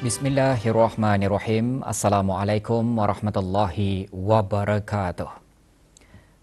Bismillahirrahmanirrahim. Assalamualaikum warahmatullahi wabarakatuh.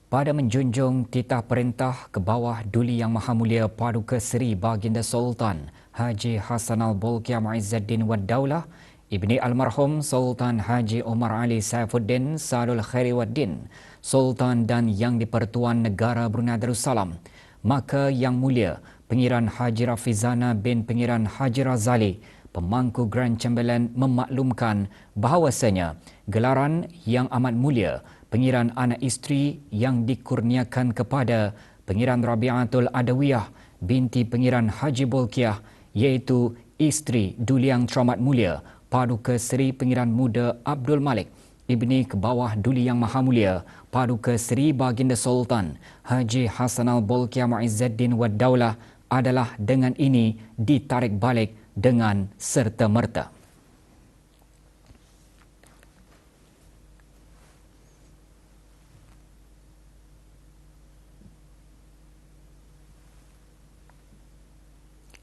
Pada menjunjung titah perintah ke bawah Duli Yang Maha Mulia Paduka Seri Baginda Sultan Haji Hassanal Bolkiah Muizzuddin Wad Daulah Ibni Almarhum Sultan Haji Omar Ali Saifuddin Sadul Khairi Waddin, Sultan dan Yang di-Pertuan Negara Brunei Darussalam, maka Yang Mulia Pengiran Haji Rafizana bin Pengiran Haji Razali, Pemangku Grand Chamberlain, memaklumkan bahawasanya gelaran Yang Amat Mulia Pengiran Anak Isteri yang dikurniakan kepada Pengiran Rabiatul Adawiyah binti Pengiran Haji Bolkiah, iaitu isteri Duli Yang Teramat Mulia Paduka Seri Pengiran Muda Abdul Malik Ibni Kebawah Duli Yang Maha Mulia Paduka Seri Baginda Sultan Haji Hassanal Bolkiah Muizzuddin Wad Daulah adalah dengan ini ditarik balik dengan serta-merta.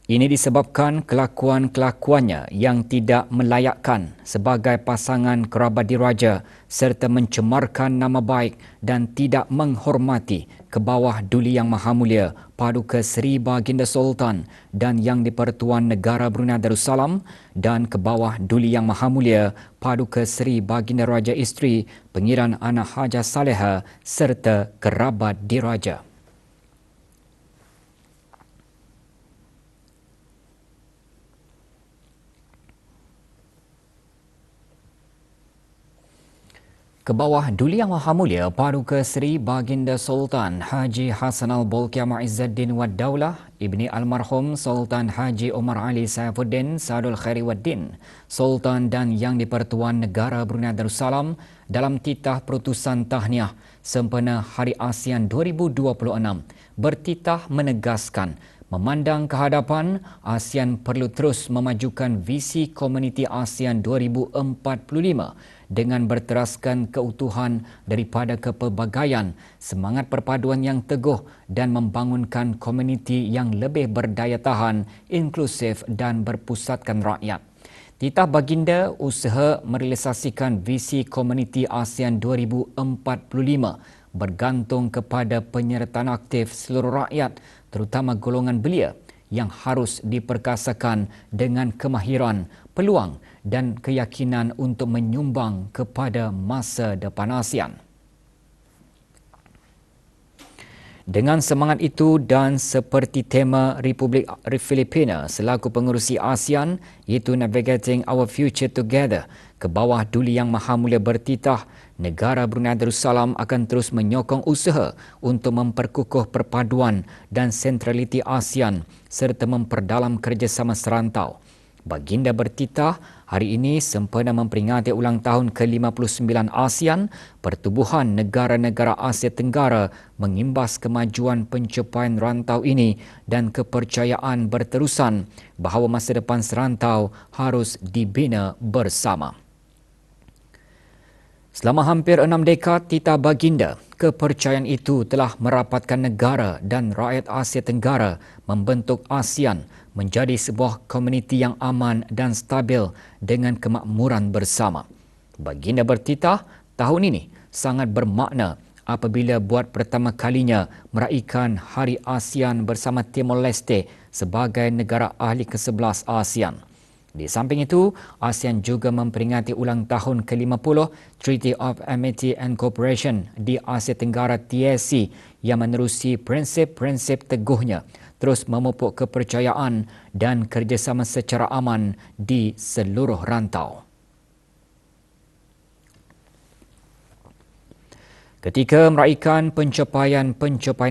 Ini disebabkan kelakuan-kelakuannya yang tidak melayakkan sebagai pasangan kerabat diraja serta mencemarkan nama baik dan tidak menghormati ke bawah Duli Yang Maha Mulia Paduka Seri Baginda Sultan dan Yang di-Pertuan Negara Brunei Darussalam dan ke bawah Duli Yang Maha Mulia Paduka Seri Baginda Raja Isteri Pengiran Anak Hajah Saleha serta kerabat diraja. Ke bawah Duli Yang Maha Mulia Paduka Seri Baginda Sultan Haji Hassanal Bolkiah Muizzuddin Wad Daulah Ibni Almarhum Sultan Haji Omar Ali Saifuddin Sadul Khairi Waddin, Sultan dan Yang di-Pertuan Negara Brunei Darussalam dalam titah perutusan tahniah sempena Hari ASEAN 2026 bertitah menegaskan memandang ke hadapan, ASEAN perlu terus memajukan visi Komuniti ASEAN 2045 dengan berteraskan keutuhan daripada kepelbagaian, semangat perpaduan yang teguh dan membangunkan komuniti yang lebih berdaya tahan, inklusif dan berpusatkan rakyat. Titah baginda usaha merealisasikan visi Komuniti ASEAN 2045 bergantung kepada penyertaan aktif seluruh rakyat, terutama golongan belia yang harus diperkasakan dengan kemahiran, peluang dan keyakinan untuk menyumbang kepada masa depan ASEAN. Dengan semangat itu dan seperti tema Republik Filipina selaku pengerusi ASEAN iaitu Navigating Our Future Together, ke bawah Duli Yang Maha Mulia bertitah, negara Brunei Darussalam akan terus menyokong usaha untuk memperkukuh perpaduan dan sentraliti ASEAN serta memperdalam kerjasama serantau. Baginda bertitah, hari ini sempena memperingati ulang tahun ke-59 ASEAN, pertubuhan negara-negara Asia Tenggara mengimbas kemajuan pencapaian rantau ini dan kepercayaan berterusan bahawa masa depan serantau harus dibina bersama. Selama hampir 6 dekad titah baginda, kepercayaan itu telah merapatkan negara dan rakyat Asia Tenggara membentuk ASEAN menjadi sebuah komuniti yang aman dan stabil dengan kemakmuran bersama. Baginda bertitah, tahun ini sangat bermakna apabila buat pertama kalinya meraikan Hari ASEAN bersama Timor Leste sebagai negara ahli ke-11 ASEAN. Di samping itu, ASEAN juga memperingati ulang tahun ke-50 Treaty of Amity and Cooperation di Asia Tenggara TAC yang menerusi prinsip-prinsip teguhnya terus memupuk kepercayaan dan kerjasama secara aman di seluruh rantau. Ketika meraikan pencapaian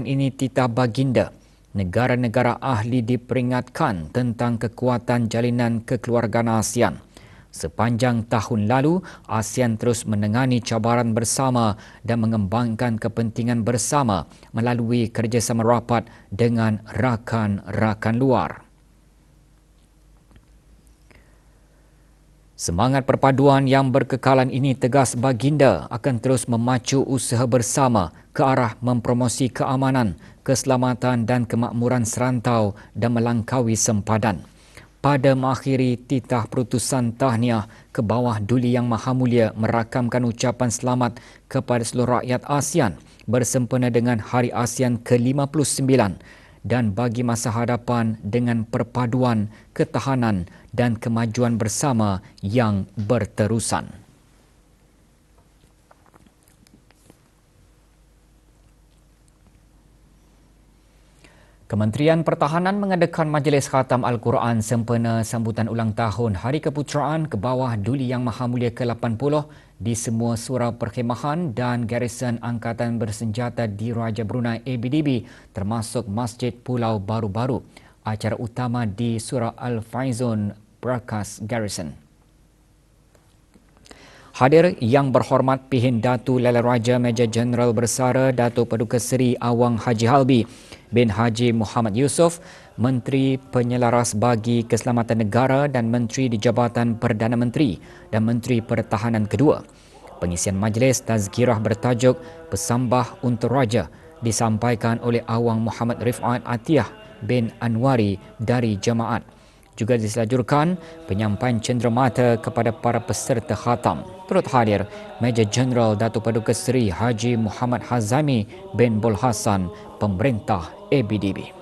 ini titah baginda, negara-negara ahli diperingatkan tentang kekuatan jalinan kekeluargaan ASEAN. Sepanjang tahun lalu, ASEAN terus menangani cabaran bersama dan mengembangkan kepentingan bersama melalui kerjasama rapat dengan rakan-rakan luar. Semangat perpaduan yang berkekalan ini tegas baginda akan terus memacu usaha bersama ke arah mempromosi keamanan, keselamatan dan kemakmuran serantau dan melangkaui sempadan. pada mengakhiri titah perutusan tahniah ke bawah Duli Yang Maha Mulia merakamkan ucapan selamat kepada seluruh rakyat ASEAN bersempena dengan Hari ASEAN ke-59 dan bagi masa hadapan dengan perpaduan, ketahanan dan kemajuan bersama yang berterusan. Kementerian Pertahanan mengadakan Majlis Khatam Al-Quran sempena sambutan ulang tahun Hari Keputeraan ke bawah Duli Yang Maha Mulia ke-80 di semua surau perkhemahan dan garison Angkatan Bersenjata di Raja Brunei ABDB termasuk Masjid Pulau Baru-Baru. Acara utama di Surau Al-Faizun Brakas Garrison. Hadir Yang Berhormat Pihin Datu Lala Raja Major Jeneral Bersara Datuk Paduka Seri Awang Haji Halbi bin Haji Muhammad Yusof, Menteri Penyelaras bagi Keselamatan Negara dan Menteri di Jabatan Perdana Menteri dan Menteri Pertahanan kedua. Pengisian majlis tazkirah bertajuk Pesambah untuk Raja disampaikan oleh Awang Muhammad Rifat Atiyah bin Anwari dari Jemaat. Juga diselajurkan penyampaian cenderamata kepada para peserta khatam. Turut hadir Major Jeneral Datuk Paduka Seri Haji Muhammad Hazami bin Bul Hassan, Pemerintah ABDB.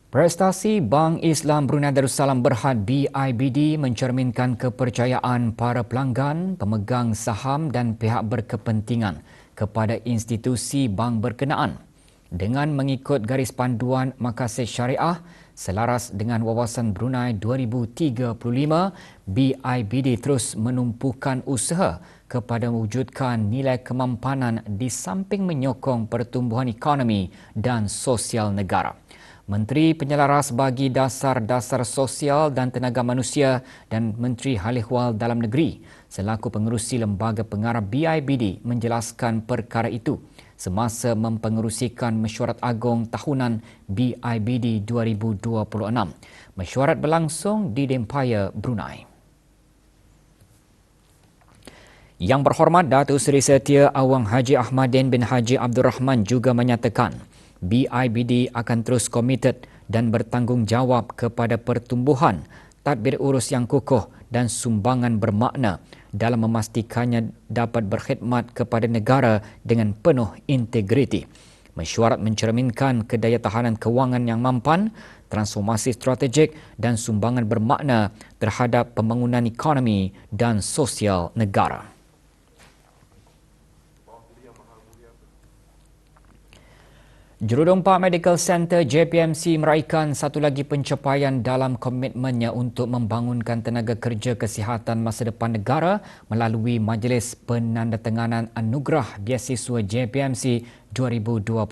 Prestasi Bank Islam Brunei Darussalam Berhad BIBD mencerminkan kepercayaan para pelanggan, pemegang saham dan pihak berkepentingan kepada institusi bank berkenaan. Dengan mengikut garis panduan makasih syariah selaras dengan wawasan Brunei 2035, BIBD terus menumpukan usaha kepada mewujudkan nilai kemampanan di samping menyokong pertumbuhan ekonomi dan sosial negara. Menteri Penyelaras bagi Dasar-Dasar Sosial dan Tenaga Manusia dan Menteri Hal Ehwal Dalam Negeri selaku pengerusi Lembaga Pengarah BIBD menjelaskan perkara itu semasa mempengerusikan Mesyuarat Agung Tahunan BIBD 2026. Mesyuarat berlangsung di Dempaya, Brunei. Yang Berhormat Datuk Seri Setia Awang Haji Ahmadin bin Haji Abdul Rahman juga menyatakan BIBD akan terus komited dan bertanggungjawab kepada pertumbuhan, tadbir urus yang kukuh dan sumbangan bermakna dalam memastikannya dapat berkhidmat kepada negara dengan penuh integriti. Mesyuarat mencerminkan kedaya tahanan kewangan yang mampan, transformasi strategik dan sumbangan bermakna terhadap pembangunan ekonomi dan sosial negara. Jurudempa Medical Center JPMC meraihkan satu lagi pencapaian dalam komitmennya untuk membangunkan tenaga kerja kesihatan masa depan negara melalui Majlis Penandatanganan Anugerah Biasiswa JPMC 2026.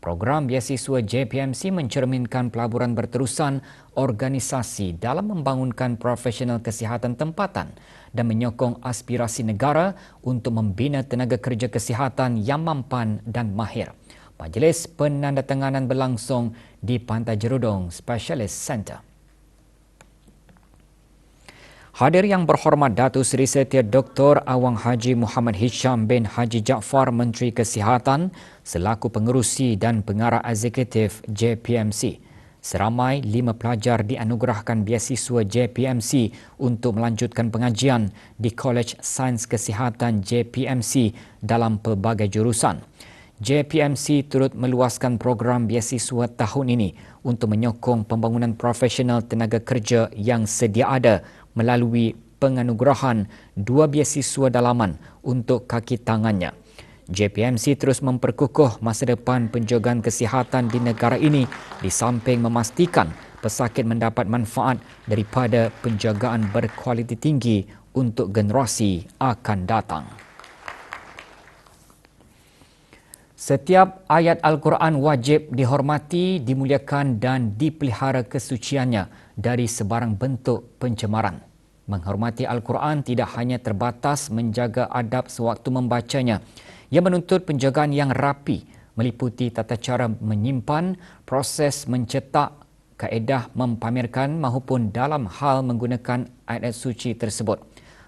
Program Biasiswa JPMC mencerminkan pelaburan berterusan organisasi dalam membangunkan profesional kesihatan tempatan dan menyokong aspirasi negara untuk membina tenaga kerja kesihatan yang mampan dan mahir. Majlis penandatanganan berlangsung di Pantai Jerudong Specialist Center. Hadir Yang Berhormat Datuk Seri Setia Dr. Awang Haji Muhammad Hisham bin Haji Jaafar Menteri Kesihatan selaku pengerusi dan pengarah eksekutif JPMC. Seramai 5 pelajar dianugerahkan biasiswa JPMC untuk melanjutkan pengajian di Kolej Sains Kesihatan JPMC dalam pelbagai jurusan. JPMC turut meluaskan program biasiswa tahun ini untuk menyokong pembangunan profesional tenaga kerja yang sedia ada melalui penganugerahan 2 biasiswa dalaman untuk kaki tangannya. JPMC terus memperkukuh masa depan penjagaan kesihatan di negara ini di samping memastikan pesakit mendapat manfaat daripada penjagaan berkualiti tinggi untuk generasi akan datang. Setiap ayat Al-Quran wajib dihormati, dimuliakan dan dipelihara kesuciannya dari sebarang bentuk pencemaran. Menghormati Al-Quran tidak hanya terbatas menjaga adab sewaktu membacanya. Ia menuntut penjagaan yang rapi, meliputi tata cara menyimpan, proses mencetak, kaedah mempamerkan maupun dalam hal menggunakan ayat suci tersebut.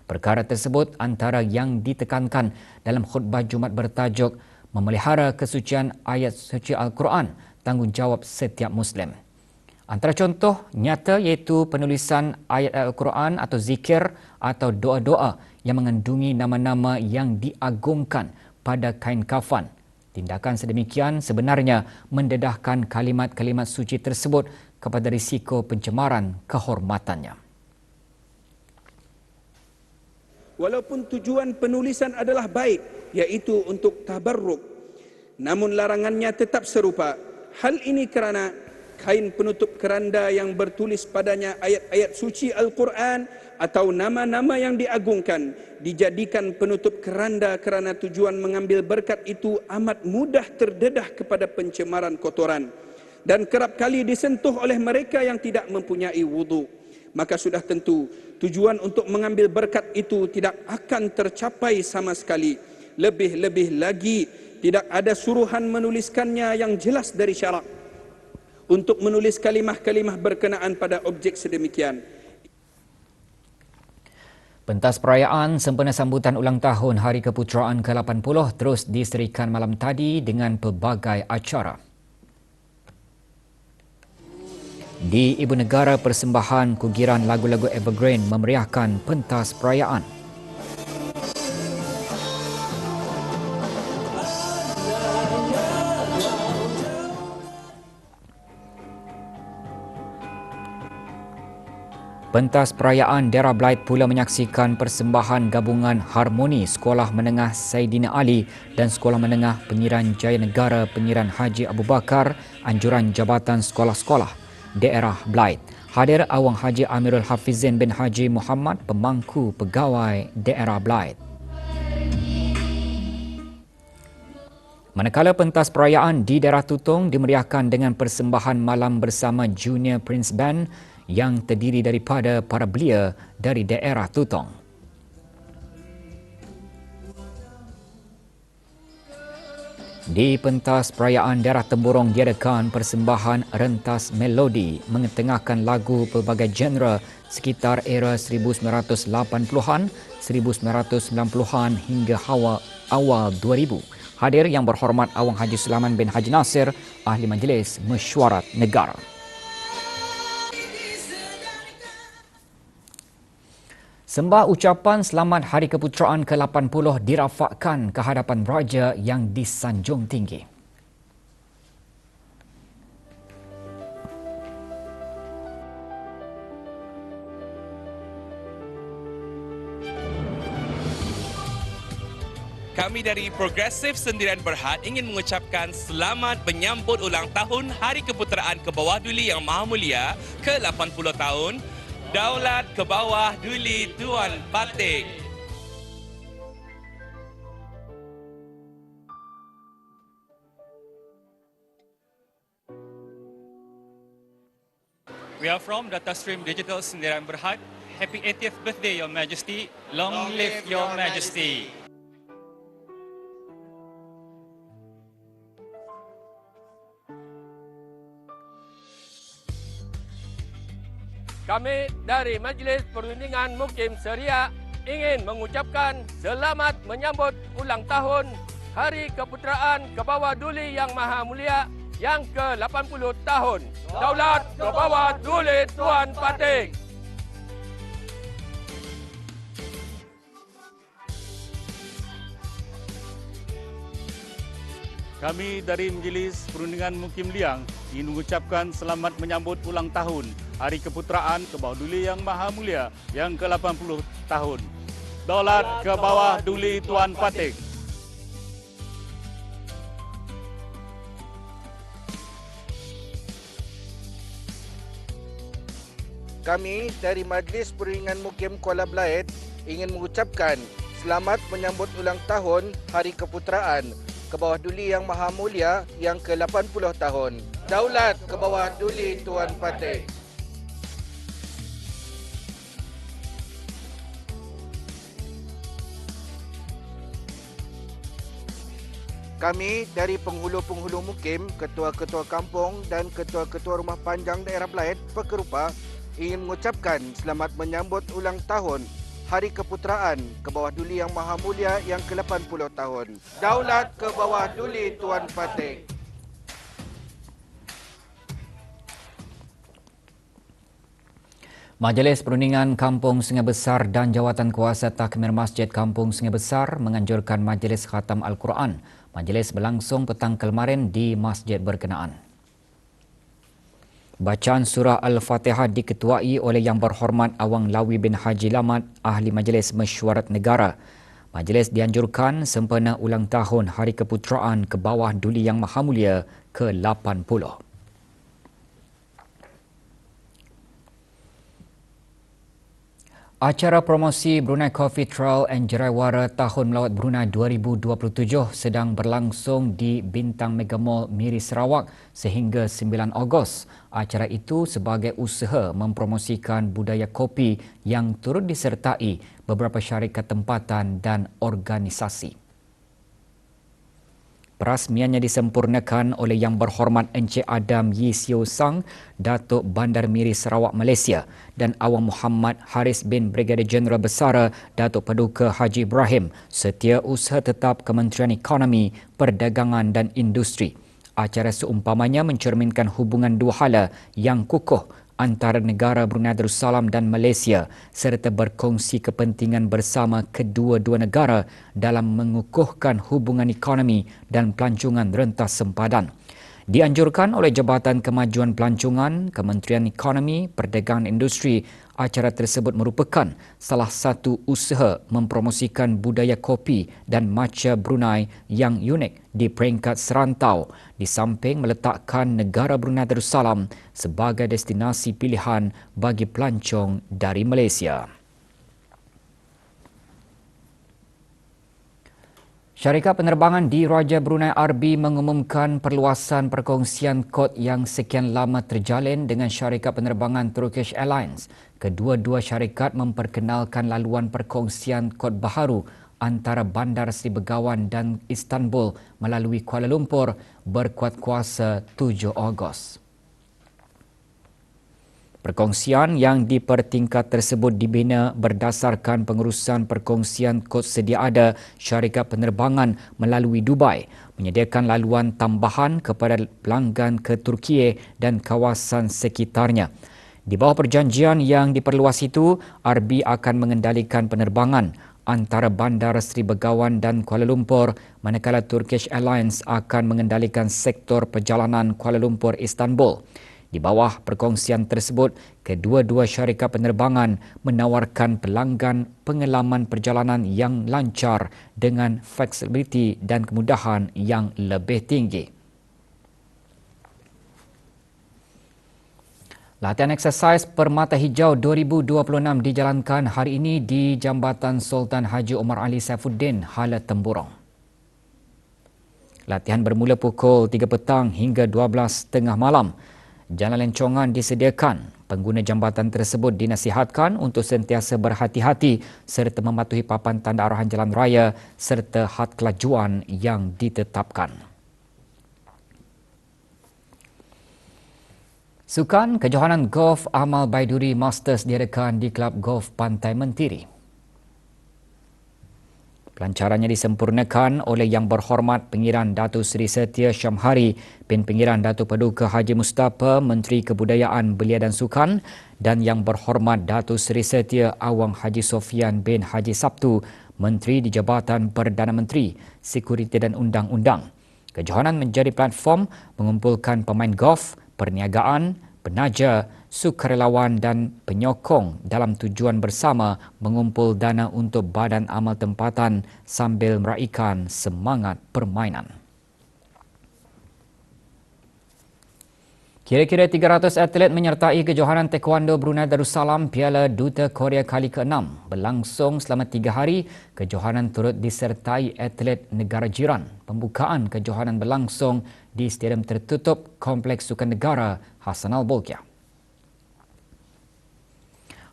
Perkara tersebut antara yang ditekankan dalam khutbah Jumaat bertajuk memelihara kesucian ayat suci Al-Quran, tanggungjawab setiap Muslim. Antara contoh nyata iaitu penulisan ayat Al-Quran atau zikir atau doa-doa yang mengandungi nama-nama yang diagungkan pada kain kafan. Tindakan sedemikian sebenarnya mendedahkan kalimat-kalimat suci tersebut kepada risiko pencemaran kehormatannya. Walaupun tujuan penulisan adalah baik, iaitu untuk tabarruk, namun larangannya tetap serupa. Hal ini kerana kain penutup keranda yang bertulis padanya ayat-ayat suci Al-Quran atau nama-nama yang diagungkan dijadikan penutup keranda kerana tujuan mengambil berkat itu amat mudah terdedah kepada pencemaran kotoran dan kerap kali disentuh oleh mereka yang tidak mempunyai wudu. Maka sudah tentu tujuan untuk mengambil berkat itu tidak akan tercapai sama sekali. Lebih-lebih lagi tidak ada suruhan menuliskannya yang jelas dari syarak untuk menulis kalimah-kalimah berkenaan pada objek sedemikian. Pentas perayaan sempena sambutan ulang tahun Hari Keputeraan ke-80 terus diserikan malam tadi dengan pelbagai acara. Di Ibu Negara, persembahan kugiran lagu-lagu evergreen memeriahkan pentas perayaan. Pentas perayaan Daerah Blight pula menyaksikan persembahan gabungan Harmoni Sekolah Menengah Saidina Ali dan Sekolah Menengah Penyiaran Jaya Negara Penyiaran Haji Abu Bakar, anjuran Jabatan Sekolah-Sekolah Daerah Blight. Hadir Awang Haji Amirul Hafizin bin Haji Muhammad, pemangku pegawai Daerah Blight. Manakala pentas perayaan di Daerah Tutong dimeriahkan dengan persembahan malam bersama Junior Prince Band yang terdiri daripada para belia dari Daerah Tutong. Di pentas perayaan Daerah Temburong diadakan persembahan rentas melodi mengetengahkan lagu pelbagai genre sekitar era 1980-an, 1990-an hingga awal 2000. Hadir Yang Berhormat Awang Haji Sulaiman bin Haji Nasir, Ahli Majlis Mesyuarat Negara. Sembah ucapan selamat Hari Keputeraan ke-80 dirafakkan ke hadapan raja yang disanjung tinggi. Kami dari Progresif Sendirian Berhad ingin mengucapkan selamat menyambut ulang tahun Hari Keputeraan ke Bawah Duli Yang Maha Mulia ke-80 tahun. Daulat ke Bawah Duli Tuan Patik. We are from DataStream Digital Sendirian Berhad. Happy 80th birthday, Your Majesty. Long live Your Majesty. Kami dari Majlis Perundingan Mukim Seriak ingin mengucapkan selamat menyambut ulang tahun Hari Keputeraan ke Bawah Duli Yang Maha Mulia yang ke-80 tahun. Daulat ke Bawah Duli Tuan Patik. Kami dari Majlis Perundingan Mukim Liang ingin mengucapkan selamat menyambut ulang tahun Hari Keputeraan ke Bawah Duli Yang Maha Mulia yang ke-80 tahun. Daulat ke Bawah Duli Tuan Patik. Kami dari Majlis Perundingan Mukim Kuala Belait ingin mengucapkan selamat menyambut ulang tahun Hari Keputeraan ke Bawah Duli Yang Maha Mulia yang ke-80 tahun. Daulat ke Bawah Duli Tuan Patik. Kami dari penghulu-penghulu mukim, ketua-ketua kampung dan ketua-ketua rumah panjang daerah Belait, Pekerupa ingin mengucapkan selamat menyambut ulang tahun Hari Keputeraan ke bawah Duli Yang Maha Mulia yang ke-80 tahun. Daulat ke bawah Duli Tuan Fatih. Majlis Perundingan Kampung Sungai Besar dan Jawatan Kuasa Takmir Masjid Kampung Sungai Besar menganjurkan Majlis Khatam Al-Quran. Majlis berlangsung petang kemarin di masjid berkenaan. Bacaan surah Al-Fatihah diketuai oleh Yang Berhormat Awang Lawi bin Haji Lamat, Ahli Majlis Mesyuarat Negara. Majlis dianjurkan sempena ulang tahun Hari Keputeraan ke bawah Duli Yang Maha Mulia ke-80. Acara promosi Brunei Coffee Trail and Jeraiwara Tahun Melawat Brunei 2027 sedang berlangsung di Bintang Mega Mall Miri Sarawak sehingga 9 Ogos. Acara itu sebagai usaha mempromosikan budaya kopi yang turut disertai beberapa syarikat tempatan dan organisasi. Perasmiannya disempurnakan oleh Yang Berhormat Encik Adam Yi Sio Sang, Datuk Bandar Miri Sarawak, Malaysia dan Awang Muhammad Haris bin Brigadier Jeneral Besara Datuk Paduka Haji Ibrahim, Setiausaha Tetap Kementerian Ekonomi, Perdagangan dan Industri. Acara seumpamanya mencerminkan hubungan dua hala yang kukuh antara negara Brunei Darussalam dan Malaysia serta berkongsi kepentingan bersama kedua-dua negara dalam mengukuhkan hubungan ekonomi dan pelancongan rentas sempadan. Dianjurkan oleh Jabatan Kemajuan Pelancongan, Kementerian Ekonomi, Perdagangan Industri, acara tersebut merupakan salah satu usaha mempromosikan budaya kopi dan matcha Brunei yang unik di peringkat serantau, di samping meletakkan negara Brunei Darussalam sebagai destinasi pilihan bagi pelancong dari Malaysia. Syarikat penerbangan di Raja Brunei RB mengumumkan perluasan perkongsian kod yang sekian lama terjalin dengan syarikat penerbangan Turkish Airlines. Kedua-dua syarikat memperkenalkan laluan perkongsian kod baharu antara Bandar Seri Begawan dan Istanbul melalui Kuala Lumpur berkuat kuasa 7 Ogos. Perkongsian yang dipertingkat tersebut dibina berdasarkan pengurusan perkongsian kod sedia ada syarikat penerbangan melalui Dubai, menyediakan laluan tambahan kepada pelanggan ke Turkiye dan kawasan sekitarnya. Di bawah perjanjian yang diperluas itu, RB akan mengendalikan penerbangan antara Bandar Seri Begawan dan Kuala Lumpur, manakala Turkish Airlines akan mengendalikan sektor perjalanan Kuala Lumpur Istanbul. Di bawah perkongsian tersebut, kedua-dua syarikat penerbangan menawarkan pelanggan pengalaman perjalanan yang lancar dengan fleksibiliti dan kemudahan yang lebih tinggi. Latihan eksersis Permata Hijau 2026 dijalankan hari ini di Jambatan Sultan Haji Omar Ali Saifuddin, Hala Temburong. Latihan bermula pukul 3 petang hingga 12.30 malam. Jalan lencongan disediakan. Pengguna jambatan tersebut dinasihatkan untuk sentiasa berhati-hati serta mematuhi papan tanda arahan jalan raya serta had kelajuan yang ditetapkan. Sukan kejohanan golf Amal Baiduri Masters diadakan di Kelab Golf Pantai Mentiri. Pelancarannya disempurnakan oleh Yang Berhormat Pengiran Datuk Seri Setia Syamhari bin Pengiran Datuk Paduka Haji Mustafa, Menteri Kebudayaan Belia dan Sukan, dan Yang Berhormat Datuk Seri Setia Awang Haji Sofian bin Haji Sabtu, Menteri di Jabatan Perdana Menteri, Sekuriti dan Undang-Undang. Kejohanan menjadi platform mengumpulkan pemain golf, perniagaan, penaja, sukarelawan dan penyokong dalam tujuan bersama mengumpul dana untuk badan amal tempatan sambil meraihkan semangat permainan. Kira-kira 300 atlet menyertai kejohanan taekwondo Brunei Darussalam Piala Duta Korea kali ke-6 berlangsung selama 3 hari. Kejohanan turut disertai atlet negara jiran. Pembukaan kejohanan berlangsung di Stadium Tertutup Kompleks Sukan Negara Hassanal Bolkiah.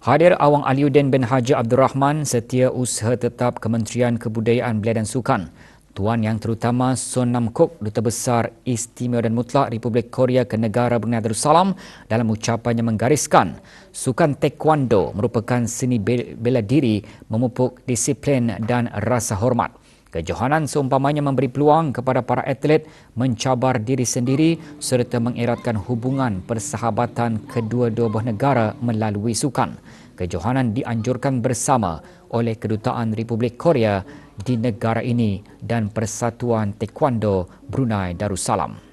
Hadir Awang Aliuddin bin Haji Abdul Rahman, Setiausaha Tetap Kementerian Kebudayaan Belia dan Sukan, Tuan Yang Terutama Son Nam Kok, Duta Besar Istimewa dan Mutlak Republik Korea ke negara Brunei Darussalam, dalam ucapannya menggariskan sukan taekwondo merupakan seni bela diri, memupuk disiplin dan rasa hormat. Kejohanan seumpamanya memberi peluang kepada para atlet mencabar diri sendiri serta mengeratkan hubungan persahabatan kedua-dua buah negara melalui sukan. Kejohanan dianjurkan bersama oleh Kedutaan Republik Korea di negara ini dan Persatuan Taekwondo Brunei Darussalam.